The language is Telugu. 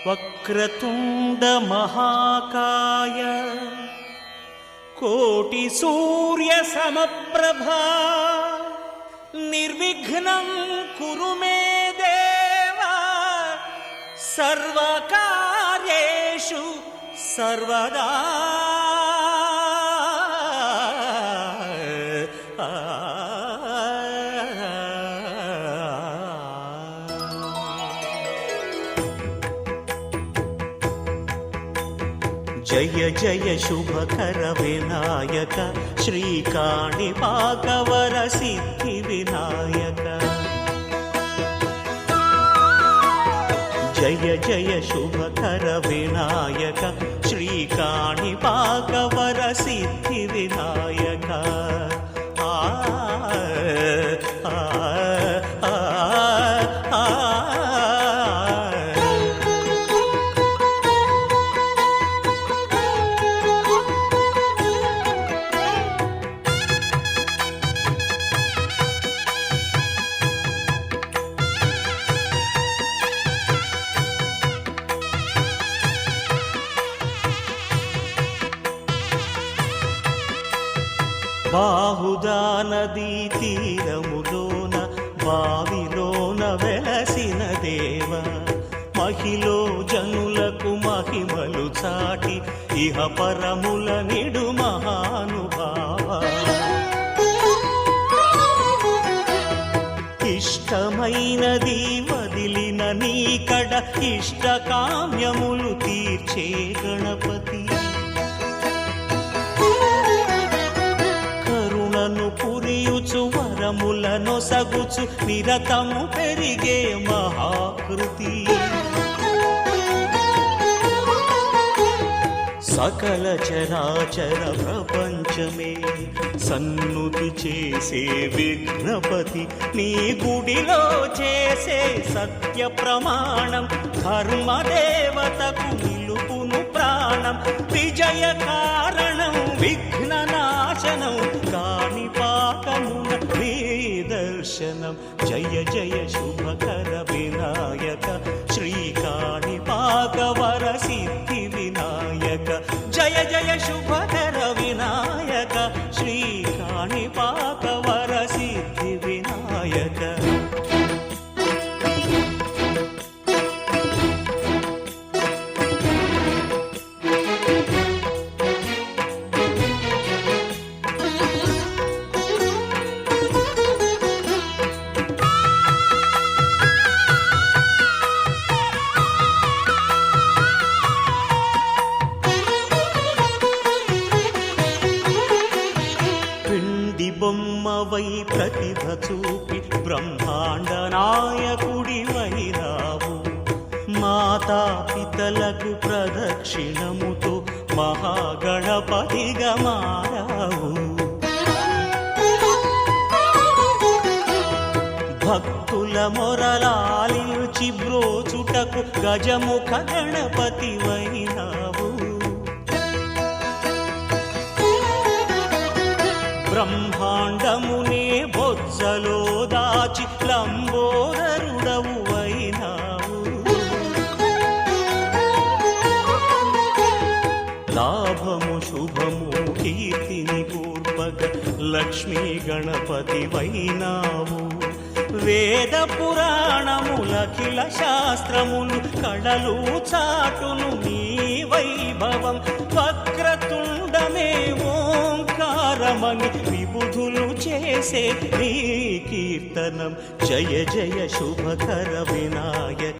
వక్రతుండ మహాకాయ కోటి సూర్య సమప్రభా నిర్విఘ్నం కురు మే దేవా సర్వకార్యేషు సర్వదా. జయ జయ శుభకర వినాయక శ్రీకాణిపాకవర సిద్ధి వినాయక. జయ జయ శుభకర వినాయక శ్రీకాణిపాకవర సిద్ధి వినాయక. బాహుదా నదీ తీరములోన బావిలోన వెలసిన దేవ మహిలో జనులకు మహిమలు చాటి ఇహ పరముల నిడు మహానుభావ. ఇష్టమైనది వదిలిన నీకడ ఇష్ట కామ్యములు తీర్చే గణపతి. పురియుచు వరములను సగుచు నిరతము పెరిగే మహాకృతి. సకల చరాచర ప్రపంచమే సన్నుతి చేసే విఘ్నపతి నీ గుడిలో చేసే సత్య ప్రమాణం ధర్మదేవతకు నిలుపును ప్రాణం. విజయ కారణం విఘ్న నాశనం కాణిపాకమున నీ దర్శనం. జయ జయ శుభకర వినాయక శ్రీకాణిపాకవర సిద్ధి వినాయక. జయ జయ శుభకర వినాయక శ్రీకాణిపాకవర సిద్ధి వినాయక. బొమ్మవై ప్రతిభ చూపి బ్రహ్మాండ నాయకుడి వైరావు. మాతా పితలకు ప్రదక్షిణముతో మహాగణపతిగా మారావు. భక్తుల మొరలాలించి బ్రోచుటకు గజముఖ గణపతి వైనావు. బ్రహ్మాండమునే బొజ్జలో దాచి లంబోదరుడవు అయినావు. లాభము శుభము కీర్తిని కూర్పగ లక్ష్మీ గణపతి వైనావు. వేద పురాణములఖిల శాస్త్రములు కళలు చాటును నీ వైభవం. వక్రతుండమే ఓంకారమని విబుధులు చేసే నీ కీర్తనం. జయ జయ శుభకర వినాయక